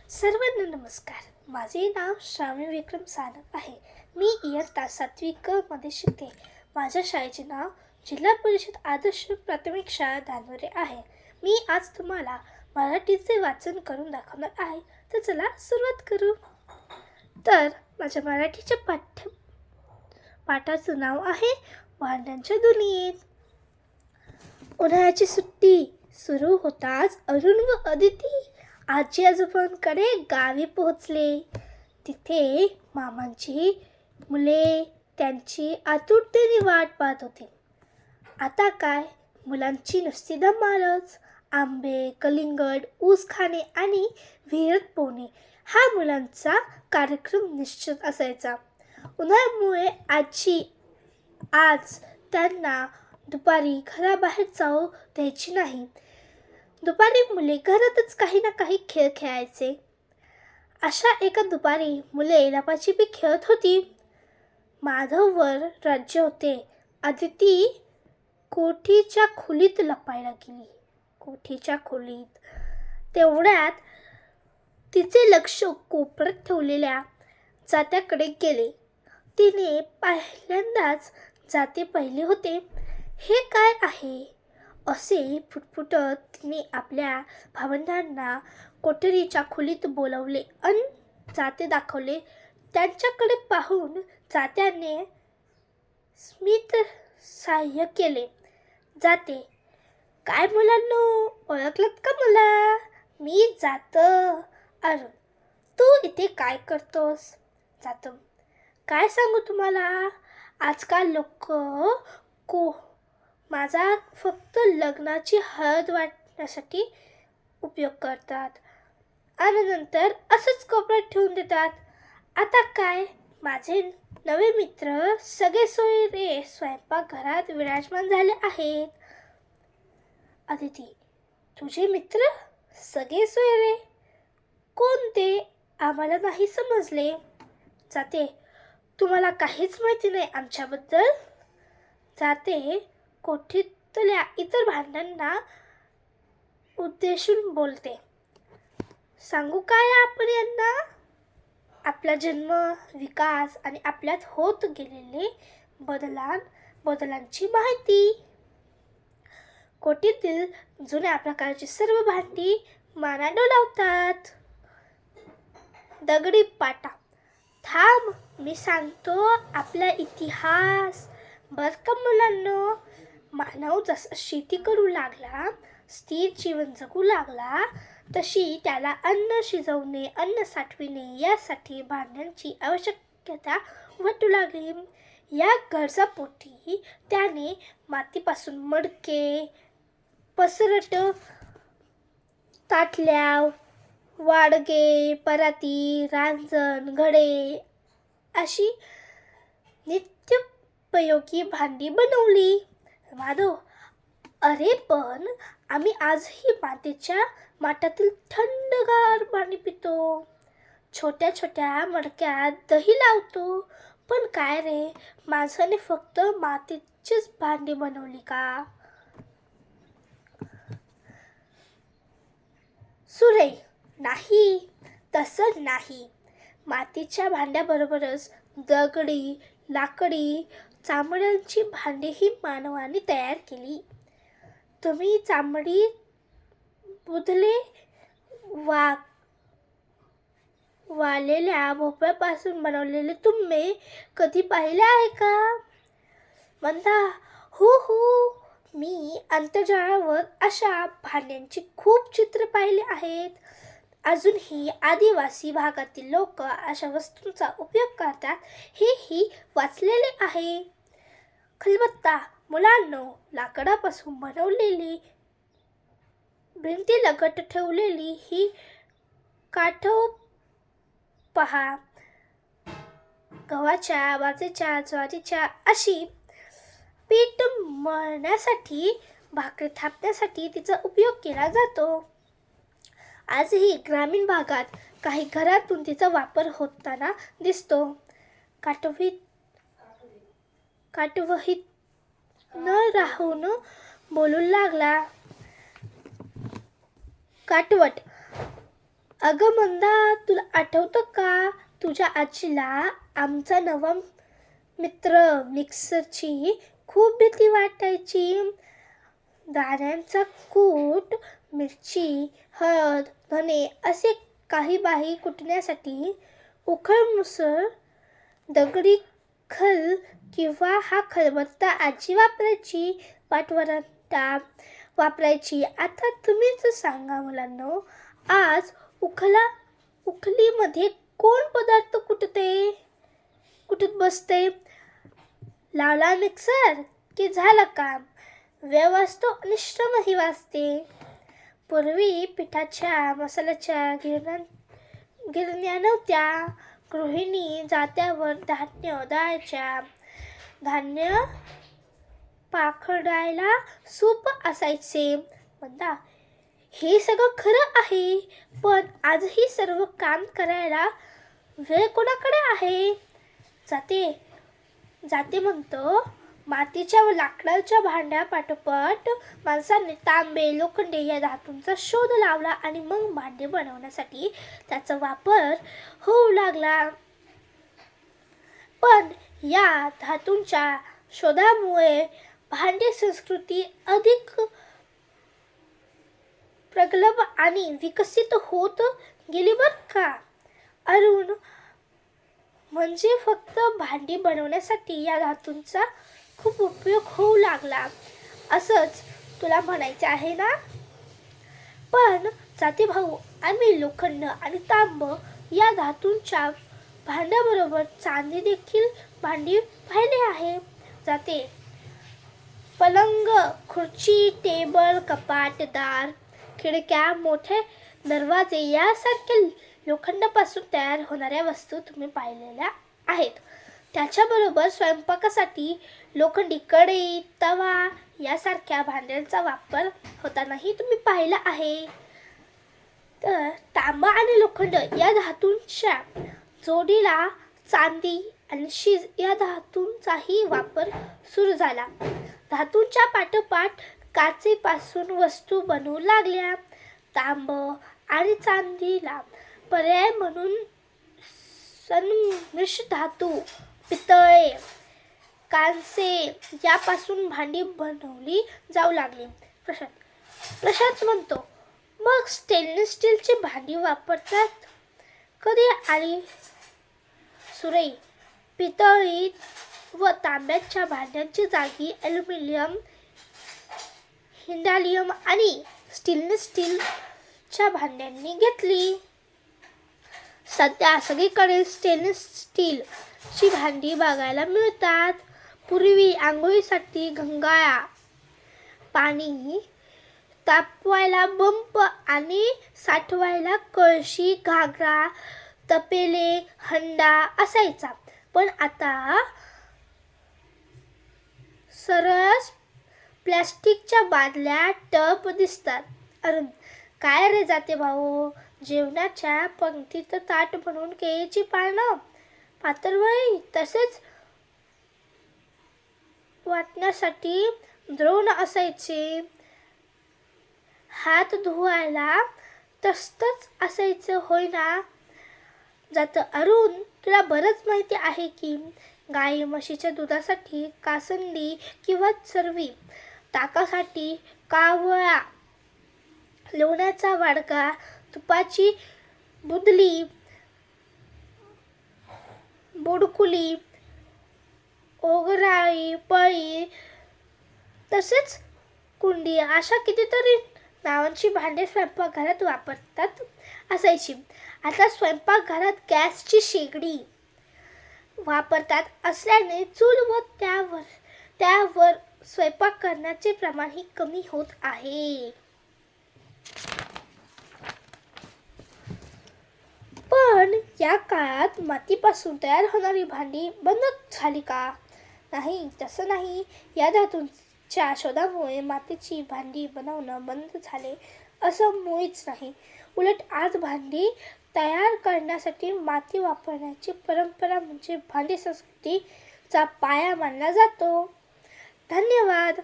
सर्वांना नमस्कार. माझे नाव श्रावणी विक्रम सानप आहे. मी इयत्ता 7वी क मध्ये शिकते. माझ्या शाळेचे नाव जिल्हा परिषद आदर्श प्राथमिक शाळा धानोरे आहे. मी आज तुम्हाला मराठीचे वाचन करून दाखवणार आहे. तर चला सुरुवात करू. तर माझ्या मराठीच्या पाठाचं नाव आहे भांड्यांच्या दुनियेत. उन्हाळ्याची सुट्टी सुरू होताच अरुण व अदिती आजी आजोबांकडे गावी पोहोचले. तिथे मामांची मुले त्यांची आतुरतेने वाट पाहत होती. आता काय, मुलांची नुसती धमालच. आंबे, कलिंगड, ऊस खाणे आणि विहिरीत पोहणे हा मुलांचा कार्यक्रम निश्चित असायचा. उन्हाळ्यामुळे आज त्यांना दुपारी घराबाहेर जाऊ द्यायची नाही. दुपारी मुले घरातच काही ना काही खेळ खेळायचे. अशा एका दुपारी मुले लपाछपी खेळत होती. माधववर राज्य होते. अदिती कोठीच्या खोलीत लपायला गेली. कोठीच्या खोलीत तेवढ्यात तिचे लक्ष कोपऱ्यात ठेवलेल्या जात्याकडे गेले. तिने पहिल्यांदाच जाते पाहिले होते. हे काय आहे असे फुटफुटत तिने आपल्या भावंडांना कोठडीच्या खोलीत बोलावले आणि जाते दाखवले. त्यांच्याकडे पाहून जात्याने स्मित सहाय्य केले. जाते, काय मुलांनो, ओळखलत का मला? मी जात. अरुण, तू इथे काय करतोस? जात, काय सांगू तुम्हाला, आजकाल लोक माझा फक्त लग्नाची हळद वाटण्यासाठी उपयोग करतात आणि नंतर असंच कोपऱ्यात ठेवून देतात. आता काय, माझे नवे मित्र सगळे सोयरे स्वयंपाकघरात विराजमान झाले आहेत. अदिती, तुझे मित्र सगळे सोयरे कोणते? आम्हाला नाही समजले. जाते, तुम्हाला काहीच माहिती नाही आमच्याबद्दल. जाते कोठीतल्या इतर भांड्यांना उद्देशून बोलते. सांगू काय आपण यांना? आपला जन्म, विकास आणि आपल्यात होत गेलेले बदलांची माहिती. कोठीतील जुन्या प्रकारची सर्व भांडी माना डोलावतात. दगडी पाटा, थांब मी सांगतो आपला इतिहास. बर का मुलांनो, मानव जसा शेती करू लागला, स्थिर जीवन जगू लागला, तशी त्याला अन्न शिजवणे, अन्न साठविणे यासाठी भांड्यांची आवश्यकता वाटू लागली. या गरजापोटी त्याने मातीपासून मडके, पसरट, ताटल्या, वाडगे, पराती, रांजण, घडे अशी नित्योपयोगी भांडी बनवली. माधव, अरे पण आम्ही आजही मातीच्या माठातील थंडगार पाणी पितो. छोट्या छोट्या मडक्यात दही लावतो. पण काय रे, माणसाने फक्त मातीचीच भांडी बनवली का? सुरे, नाही, तसं नाही. मातीच्या भांड्याबरोबरच दगडी, लाकडी, चामड्यांची भांडीही मानवाने तयार केली. तुम्ही चामडी, बुधले, वाळलेल्या भोपळ्यापासून बनवलेले तुंबे कधी पाहिले आहे का? म्हणता, हो, मी आंतरजाळावर अशा भांड्यांची खूप चित्र पाहिले आहेत. अजूनही आदिवासी भागातील लोक अशा वस्तूंचा उपयोग करतात हेही वाचलेले आहे. खलबत्ता, मुलांनो, लाकडापासून बनवलेली, भिंती लगट ठेवलेली ही काठव पहा. गव्हाच्या, बाजरीच्या, ज्वारीच्या अशी पीठ मळण्यासाठी, भाकरी थापण्यासाठी तिचा उपयोग केला जातो. आजही ग्रामीण भागात काही घरातून तिचा वापर होताना दिसतो. काटवहीत न राहून बोलू लागला. काटवट, अगं मंदा, तुला आठवतं का तुझ्या आजीला आमचा नवा मित्र मिक्सरची खूप भीती वाटायची. दाण्यांचा कूट, मिरची, हळद, धने असे काही बाही कुटण्यासाठी उखळ मुसळ, दगडी खल किंवा हा खलबत्ता आजी वापरायची. पाटवरंटा वापरायची. आता तुम्हीच सांगा मुलांनो, आज उखलीमध्ये कोण पदार्थ कुटत बसते? लावला मिक्सर की झालं काम. वेळ वाचतो आणि श्रमही वाचते. पूर्वी पिठाच्या मसाल्याच्या गिरण्या नव्हत्या. गृहिणी जात्यावर धान्य दळायच्या. धान्य पाखडायला सूप असायचे. म्हणता हे सगळं खरं आहे, पण आजही सर्व काम करायला वेळ कोणाकडे आहे? जाते म्हणतो. मातीच्या व लाकडाच्या भांड्यापाठोपाठ माणसाने तांबे, लोखंडे या धातूंचा शोध लावला आणि मग भांडे बनवण्यासाठी त्याचा वापर होऊ लागला. पण या धातूंच्या शोधामुळे भांडे संस्कृती अधिक प्रगल्भ आणि विकसित होत गेली बरं का. अरुण, म्हणजे फक्त भांडी बनवण्यासाठी या धातूंचा खूप उपयोग होऊ लागला असंच तुला म्हणायचं आहे ना? पण जाते भाऊ, आम्ही लोखंड आणि तांब या धातूंच्या भांड्याबरोबर चांदी देखील भांडी पाहिले आहे. जाते पलंग, खुर्ची, टेबल, कपाट, दार, खिडक्या, मोठे दरवाजे यासारख्या लोखंडापासून तयार होणाऱ्या वस्तू तुम्ही पाहिलेल्या आहेत. त्याच्याबरोबर स्वयंपाकासाठी लोखंडी कढई, तवा यासारख्या भांड्यांचा वापर होतानाही तुम्ही पाहिला आहे. तर तांबा आणि लोखंड या धातूंच्या जोडीला चांदी आणि शीज या धातूंचाही वापर सुरू झाला. धातूंच्या पाठोपाठ काचेपासून वस्तू बनवू लागल्या. तांब आणि चांदीला पर्याय म्हणून सन्मिश्र धातू, पितळे, कांसे यापासून भांडी बनवली जाऊ लागली. प्रशांत म्हणतो, मग स्टेनलेस स्टीलची भांडी वापरतात कधी आली? सुरई, पितळी व तांब्याच्या भांड्यांची जागी ॲल्युमिनियम, हिंडालियम आणि स्टेनलेस स्टीलच्या भांड्यांनी घेतली. सध्या सगळीकडे स्टेनलेस स्टीलची भांडी बघायला मिळतात. पूर्वी आंघोळीसाठी गंगाळा, पाणी तापवायला बंब आणि साठवायला कळशी, घागरा, तपेले, हंडा असायचा. पण आता सरस प्लॅस्टिकच्या बादल्या, टप दिसतात. अरे काय रे जाते भाऊ, जेवणाच्या पंक्तीत ताट बनवून केळीची पानं, पातळवळी तसेच वाटण्यासाठी द्रोण असायचे. हात धुवायला तसंच असायचं होय ना? जातं अरुण, तुला बरंच माहिती आहे की गाई म्हशीच्या दुधासाठी कासंदी किंवा चरवी, ताकासाठी कावळा, लोण्याचा वाडका, तुपाची बुदली, बोडकुली, ओगराळी, पळी तसेच कुंडी अशा कितीतरी नावांची भांडे स्वयंपाकघरात वापरतात असायची. आता स्वयंपाकघरात गॅसची शेगडी वापरतात असल्याने चूल व त्यावर स्वयंपाक करण्याचे प्रमाणही कमी होत आहे. पण या काळात मातीपासून तयार होणारी भांडी बंद झाली का? नाही, तसं नाही. या धातूंच्या शोधामुळे मातीची भांडी बनवणं बंद झाले असं मुळीच नाही. उलट आज भांडी तयार करण्यासाठी माती वापरण्याची परंपरा म्हणजे भांडी संस्कृतीचा पाया मानला जातो. धन्यवाद.